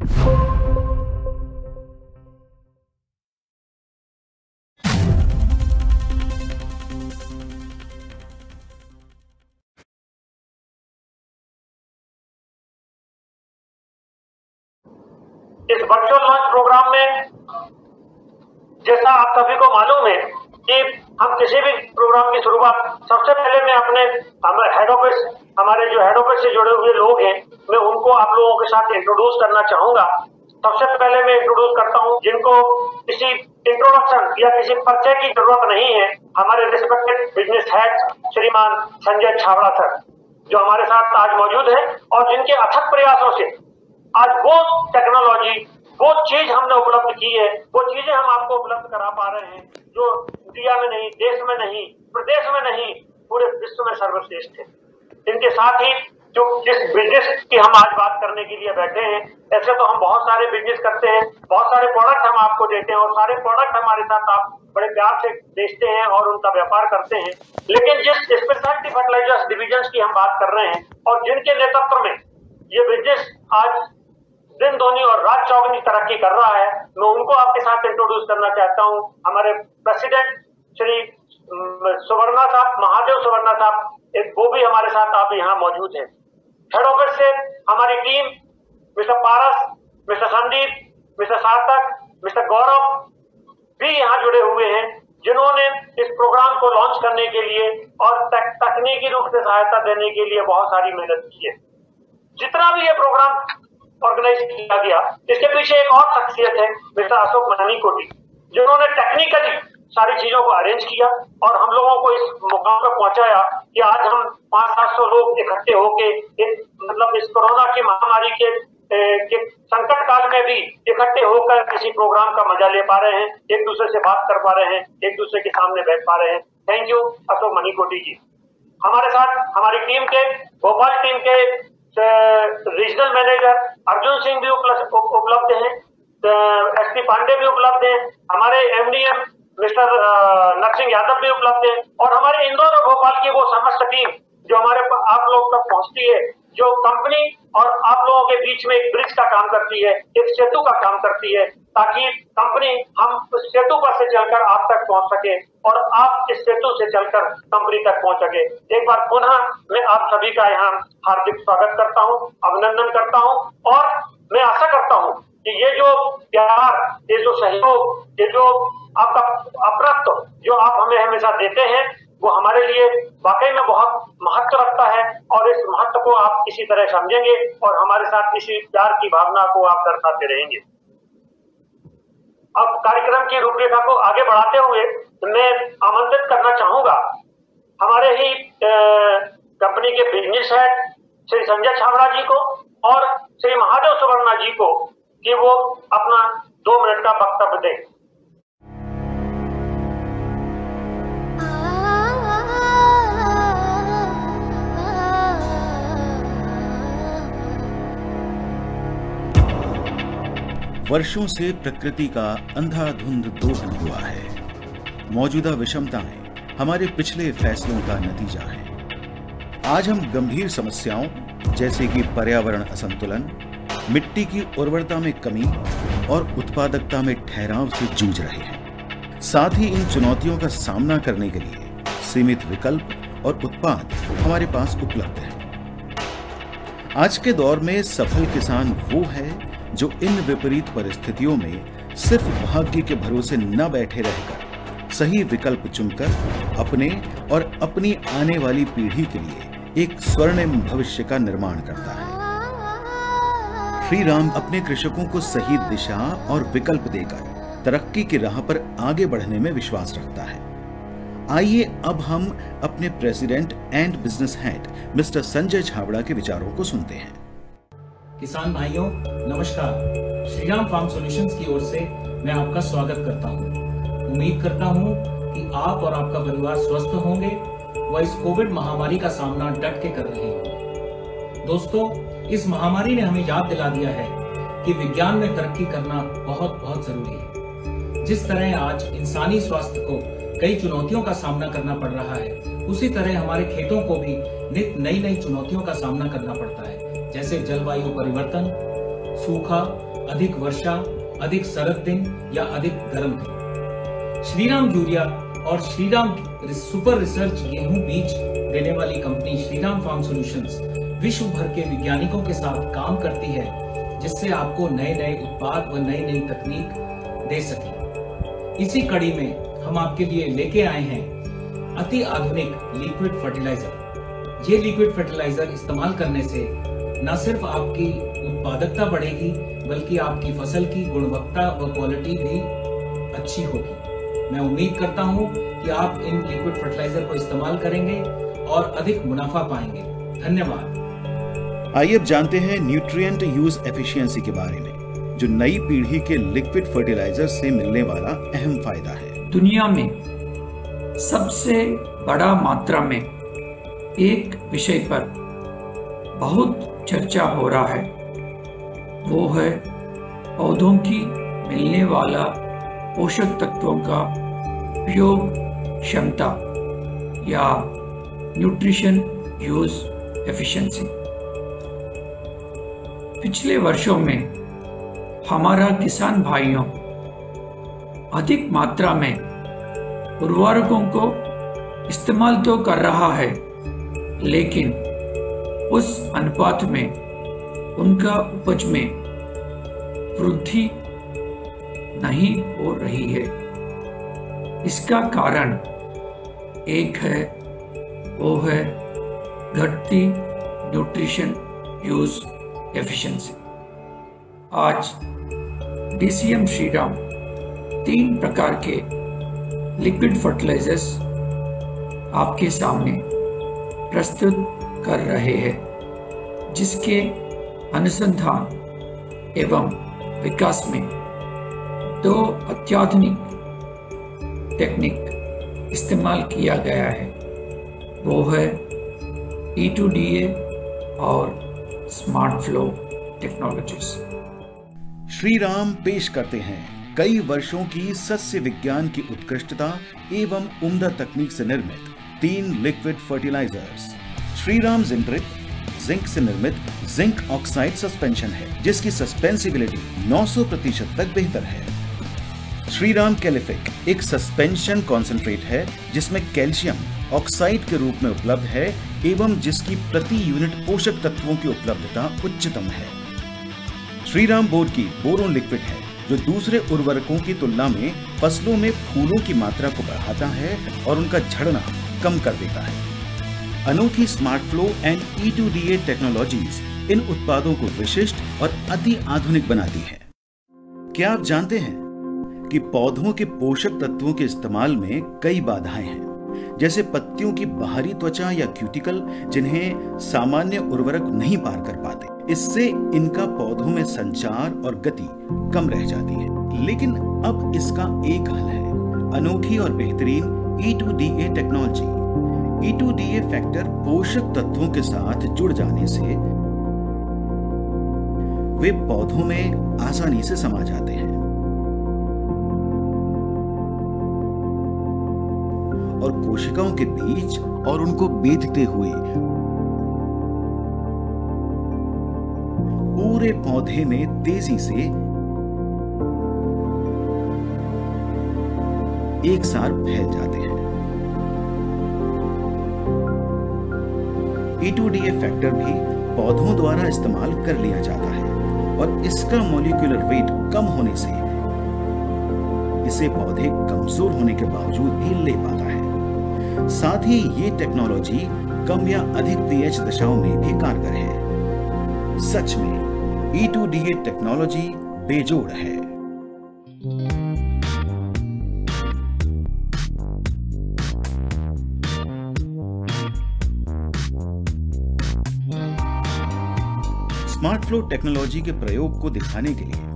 इस virtual launch programme में जैसा आप सभी को मालूम है कि हम किसी भी प्रोग्राम की शुरुआत सबसे पहले मैं अपने हेड ऑफिस, हमारे जो हेड ऑफिस से जुड़े हुए लोग हैं, मैं उनको आप लोगों के साथ इंट्रोड्यूस करना चाहूंगा। सबसे पहले मैं इंट्रोड्यूस करता हूं जिनको किसी इंट्रोडक्शन या किसी परिचय की जरूरत नहीं है, हमारे रिस्पेक्टेड बिजनेस हेड श्रीमान संजय छाबड़ा सर, जो हमारे साथ आज मौजूद है और जिनके अथक प्रयासों से आज वो टेक्नोलॉजी, वो चीज हमने उपलब्ध की है, वो चीजें हम आपको उपलब्ध करा पा रहे हैं जो इंडिया में नहीं, देश में नहीं, प्रदेश में नहीं, पूरे विश्व में सर्वश्रेष्ठ है। इनके साथ ही जो जिस बिजनेस की हम आज बात करने के लिए बैठे हैं, ऐसे तो हम बहुत सारे बिजनेस करते हैं, बहुत सारे प्रोडक्ट हम आपको देते हैं और सारे प्रोडक्ट हमारे साथ आप बड़े प्यार से बेचते हैं और उनका व्यापार करते हैं। लेकिन जिस स्पेशलिटी फर्टिलाइजर्स डिविजन की हम बात कर रहे हैं और जिनके नेतृत्व में ये बिजनेस आज दिन दोनी और रात चौगनी तरक्की कर रहा है, मैं उनको आपके साथ इंट्रोड्यूस करना चाहता हूं। हमारे प्रेसिडेंट श्री सुवर्णा साहब, महादेव सुवर्णा साहब, एक वो भी हमारे साथ आप यहाँ मौजूद हैं। हेड ऑफिस से हमारी टीम मिस्टर पारस, मिस्टर संदीप, मिस्टर सार्थक, मिस्टर गौरव भी यहाँ जुड़े हुए हैं, जिन्होंने इस प्रोग्राम को लॉन्च करने के लिए और तकनीकी रूप से सहायता देने के लिए बहुत सारी मेहनत की है। जितना भी ये प्रोग्राम ऑर्गेनाइज किया गया, इसके पीछे एक और शख्सियत है मिस्टर अशोक मनीकोटी, जिन्होंने टेक्निकली सारी चीजों को अरेंज किया और हम लोगों को इस मुकाम पर पहुंचाया कि आज हम 500-700 लोग इकट्ठे होके मतलब इस कोरोना की महामारी के संकट काल में भी इकट्ठे होकर किसी प्रोग्राम का मजा ले पा रहे हैं, एक दूसरे से बात कर पा रहे हैं, एक दूसरे के सामने बैठ पा रहे हैं। थैंक यू अशोक मनीकोटी जी। हमारे साथ हमारी टीम के, भोपाल टीम के रीजनल मैनेजर अर्जुन सिंह भी उपलब्ध हैं, एसपी पांडे भी उपलब्ध हैं, हमारे एमडीएम मिस्टर नरसिंह यादव भी उपलब्ध हैं और हमारे इंदौर और भोपाल की वो समस्त टीम जो हमारे आप लोग तक पहुंचती है, जो कंपनी और आप लोगों के बीच में एक ब्रिज का काम करती है, एक सेतु का काम करती है, ताकि कंपनी हम उस सेतु पर से चलकर आप तक पहुंच सके और आप इस सेतु से चलकर कंपनी तक पहुंच सके। एक बार पुनः मैं आप सभी का यहाँ हार्दिक स्वागत करता हूँ, अभिनंदन करता हूँ और मैं आशा करता हूँ कि ये जो प्यार, ये जो सहयोग, ये जो आपका अपरत्व जो आप हमें हमेशा देते हैं, वो हमारे लिए वाकई में बहुत महत्व रखता है और इस महत्व को आप इसी तरह समझेंगे और हमारे साथ इसी प्यार की भावना को आप दर्शाते रहेंगे। अब कार्यक्रम की रूपरेखा को आगे बढ़ाते हुए मैं आमंत्रित करना चाहूंगा हमारे ही कंपनी के बिजनेस हेड श्री संजय छाबड़ा जी को और श्री महादेव सुवर्णा जी को कि वो अपना 2 मिनट का वक्तव्य दें। वर्षों से प्रकृति का अंधाधुंध दोहन हुआ है। मौजूदा विषमताएं हमारे पिछले फैसलों का नतीजा है। आज हम गंभीर समस्याओं जैसे कि पर्यावरण असंतुलन, मिट्टी की उर्वरता में कमी और उत्पादकता में ठहराव से जूझ रहे हैं। साथ ही इन चुनौतियों का सामना करने के लिए सीमित विकल्प और उत्पाद हमारे पास उपलब्ध हैं। आज के दौर में सफल किसान वो है जो इन विपरीत परिस्थितियों में सिर्फ भाग्य के भरोसे न बैठे रहकर सही विकल्प चुनकर अपने और अपनी आने वाली पीढ़ी के लिए एक स्वर्णिम भविष्य का निर्माण करता है। श्री राम अपने कृषकों को सही दिशा और विकल्प देकर तरक्की की राह पर आगे बढ़ने में विश्वास रखता है। आइए अब हम अपने president and business head mister Sanjay Chhabra के विचारों को सुनते हैं। किसान भाइयों नमस्कार, श्रीराम फार्म सॉल्यूशंस की ओर से मैं आपका स्वागत करता हूं। उम्मीद करता हूं कि आप और आपका परिवार स्वस्थ होंगे व इस कोविड महामारी का सामना डट के कर रहे होंगे। दोस्तों, इस महामारी ने हमें याद दिला दिया है कि विज्ञान में तरक्की करना बहुत बहुत जरूरी है। जिस तरह आज इंसानी स्वास्थ्य को कई चुनौतियों का सामना करना पड़ रहा है, उसी तरह हमारे खेतों को भी नित नई नई चुनौतियों का सामना करना पड़ता है, जैसे जलवायु परिवर्तन, सूखा अधिक वर्षा, अधिक सर्द दिन या अधिक गर्म दिन। श्रीराम यूरिया और श्रीराम सुपर रिसर्च गेहूं बीज देने वाली कंपनी श्रीराम फार्म सॉल्यूशंस विश्व भर के वैज्ञानिकों के साथ काम करती है, जिससे आपको नए नए उत्पाद व नई नई तकनीक दे सके। इसी कड़ी में हम आपके लिए लेके आए हैं अति आधुनिक लिक्विड फर्टिलाइजर। ये लिक्विड फर्टिलाइजर इस्तेमाल करने से न सिर्फ आपकी उत्पादकता बढ़ेगी, बल्कि आपकी फसल की गुणवत्ता व क्वालिटी भी अच्छी होगी। मैं उम्मीद करता हूं कि आप इन लिक्विड फर्टिलाइजर को इस्तेमाल करेंगे और अधिक मुनाफा पाएंगे। धन्यवाद। आइए अब जानते हैं न्यूट्रिएंट यूज एफिशिएंसी के बारे में, जो नई पीढ़ी के लिक्विड फर्टिलाइजर से मिलने वाला अहम फायदा है। दुनिया में सबसे बड़ा मात्रा में एक विषय पर बहुत चर्चा हो रहा है, वो है पौधों की मिलने वाला पोषक तत्वों का उपयोग क्षमता या न्यूट्रिशन यूज एफिशिएंसी। पिछले वर्षों में हमारा किसान भाइयों अधिक मात्रा में उर्वरकों को इस्तेमाल तो कर रहा है, लेकिन उस अनुपात में उनका उपज में वृद्धि नहीं हो रही है। इसका कारण एक है, वो है घटती न्यूट्रिशन यूज एफिशिएंसी। आज डीसीएम श्रीराम 3 प्रकार के लिक्विड फर्टिलाइजर्स आपके सामने प्रस्तुत कर रहे हैं, जिसके अनुसंधान एवं विकास में 2 अत्याधुनिक टेक्निक इस्तेमाल किया गया है, वो है E2DA और स्मार्ट फ्लो टेक्नोलॉजीज। श्रीराम पेश करते हैं कई वर्षों की सस्य विज्ञान की उत्कृष्टता एवं उम्दा तकनीक से निर्मित 3 लिक्विड फर्टिलाइजर्स। श्रीराम जिंड्रिप जिंक से निर्मित जिंक ऑक्साइड सस्पेंशन है, जिसकी सस्पेंसिबिलिटी 900% तक बेहतर है। श्रीराम कैलिफिक एक सस्पेंशन कॉन्सेंट्रेट है, जिसमें कैल्शियम ऑक्साइड के रूप में उपलब्ध है एवं जिसकी प्रति यूनिट पोषक तत्वों की उपलब्धता उच्चतम है। श्रीराम बोर्ड की बोरोन लिक्विड है, जो दूसरे उर्वरकों की तुलना में फसलों में फूलों की मात्रा को बढ़ाता है और उनका झड़ना कम कर देता है। अनोखी smart flow and E2DA technologies इन उत्पादों को विशिष्ट और अति आधुनिक बनाती है। क्या आप जानते हैं कि पौधों के पोषक तत्वों के इस्तेमाल में कई बाधाएं हैं, जैसे पत्तियों की बाहरी त्वचा या क्यूटिकल, जिन्हें सामान्य उर्वरक नहीं पार कर पाते। इससे इनका पौधों में संचार और गति कम रह जाती है। लेकिन अब इसका एक हल है, अनोखी और बेहतरीन E2DA टेक्नोलॉजी। E2DA फैक्टर पोषक तत्वों के साथ जुड़ जाने से वे पौधों में आसानी से समा जाते हैं और कोशिकाओं के बीच और उनको बेधते हुए पूरे पौधे में तेजी से एक साथ फैल जाते हैं। E2DA फैक्टर भी पौधों द्वारा इस्तेमाल कर लिया जाता है और इसका मॉलिक्यूलर वेट कम होने से इसे पौधे कमजोर होने के बावजूद भी ले पाता है। साथ ही ये टेक्नोलॉजी कम या अधिक pH दशाओं में भी कारगर है। सच में E2DA टेक्नोलॉजी बेजोड़ है। स्मार्ट फ्लो टेक्नोलॉजी के प्रयोग को दिखाने के लिए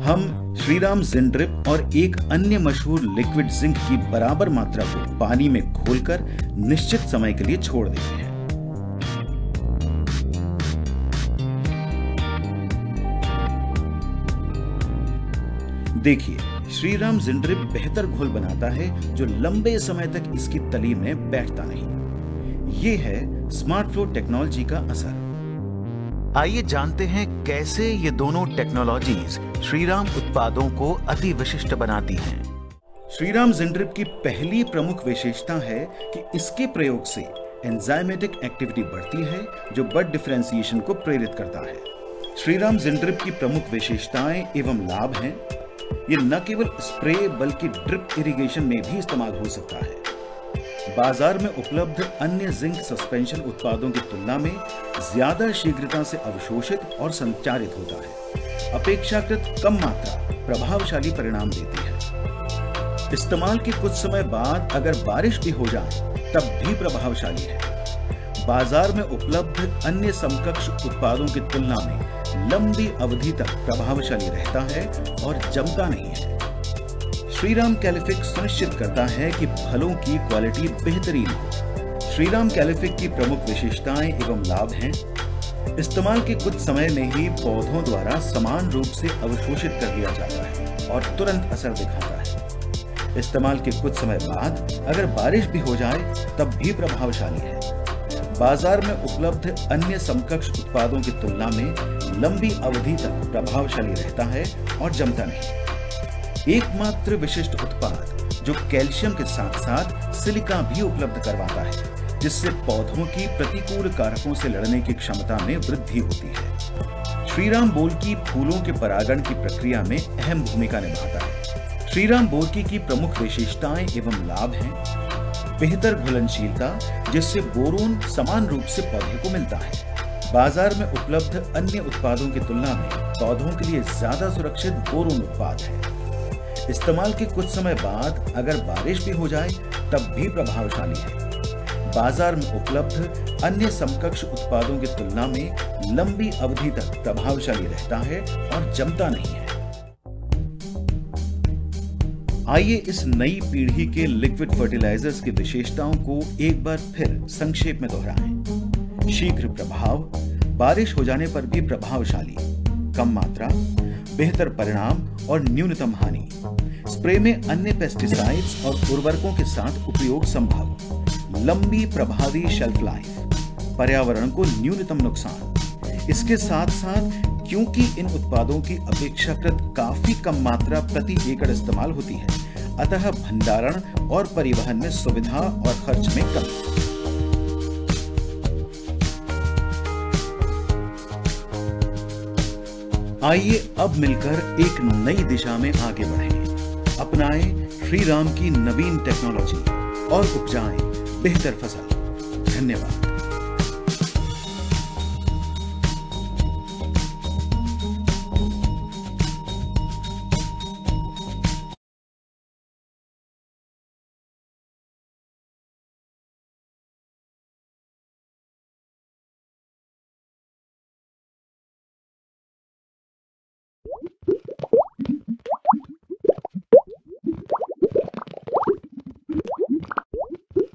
हम श्रीराम जिंड्रिप और एक अन्य मशहूर लिक्विड जिंक की बराबर मात्रा को पानी में घोलकर निश्चित समय के लिए छोड़ देते हैं। देखिए, श्रीराम जिंड्रिप बेहतर घोल बनाता है जो लंबे समय तक इसकी तली में बैठता नहीं। ये है स्मार्ट फ्लो टेक्नोलॉजी का असर। आइए जानते हैं कैसे ये दोनों टेक्नोलॉजीज श्रीराम उत्पादों को अति विशिष्ट बनाती हैं। श्रीराम जिंड्रिप की पहली प्रमुख विशेषता है कि इसके प्रयोग से एंजाइमेटिक एक्टिविटी बढ़ती है जो बड डिफरेंशिएशन को प्रेरित करता है। श्रीराम जिंड्रिप की प्रमुख विशेषताएं एवं लाभ हैं। ये न केवल स्प्रे बल्कि ड्रिप इरिगेशन में भी इस्तेमाल हो सकता है। बाजार में उपलब्ध अन्य जिंक सस्पेंशन उत्पादों की तुलना में ज्यादा शीघ्रता से अवशोषित और संचारित होता है, अपेक्षाकृत कम मात्रा प्रभावशाली परिणाम देती है। इस्तेमाल के कुछ समय बाद अगर बारिश भी हो जाए तब भी प्रभावशाली है। बाजार में उपलब्ध अन्य समकक्ष उत्पादों की तुलना में लंबी अवधि तक प्रभावशाली रहता है और जमता नहीं है। श्रीराम कैलिफिक सुनिश्चित करता है कि फलों की क्वालिटी बेहतरीन हो। श्रीराम कैलिफिक की प्रमुख विशेषताएं एवं लाभ हैं। इस्तेमाल के कुछ समय में ही पौधों द्वारा समान रूप से अवशोषित कर लिया जाता है और तुरंत असर दिखाता है। इस्तेमाल के कुछ समय बाद अगर बारिश भी हो जाए तब भी प्रभावशाली है। बाजार में उपलब्ध अन्य समकक्ष उत्पादों की तुलना में लंबी अवधि तक प्रभावशाली रहता है और जमता नहीं। एकमात्र विशिष्ट उत्पाद जो कैल्शियम के साथ साथ सिलिका भी उपलब्ध करवाता है, जिससे पौधों की प्रतिकूल कारकों से लड़ने की क्षमता में वृद्धि होती है। श्रीराम बोलकी फूलों के परागण की प्रक्रिया में अहम भूमिका निभाता है। श्रीराम बोलकी की प्रमुख विशेषताएं एवं लाभ हैं। बेहतर घुलनशीलता, जिससे बोरोन समान रूप से पौधे को मिलता है। बाजार में उपलब्ध अन्य उत्पादों की तुलना में पौधों के लिए ज्यादा सुरक्षित बोरोन उत्पाद है। इस्तेमाल के कुछ समय बाद अगर बारिश भी हो जाए तब भी प्रभावशाली है। बाजार में उपलब्ध अन्य समकक्ष उत्पादों की तुलना में लंबी अवधि तक प्रभावशाली रहता है और जमता नहीं है। आइए इस नई पीढ़ी के लिक्विड फर्टिलाइजर्स की विशेषताओं को एक बार फिर संक्षेप में दोहराएं। शीघ्र प्रभाव, बारिश हो जाने पर भी प्रभावशाली, कम मात्रा, बेहतर परिणाम और न्यूनतम हानि। स्प्रे में अन्य पेस्टिसाइड्स और उर्वरकों के साथ उपयोग संभव। लंबी प्रभावी शेल्फ लाइफ, पर्यावरण को न्यूनतम नुकसान। इसके साथ साथ क्योंकि इन उत्पादों की अपेक्षाकृत काफी कम मात्रा प्रति एकड़ इस्तेमाल होती है, अतः भंडारण और परिवहन में सुविधा और खर्च में कमी। आइए अब मिलकर एक नई दिशा में आगे बढ़ें। अपनाएं श्रीराम की नवीन टेक्नोलॉजी और उपजाएं बेहतर फसल। धन्यवाद।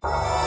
you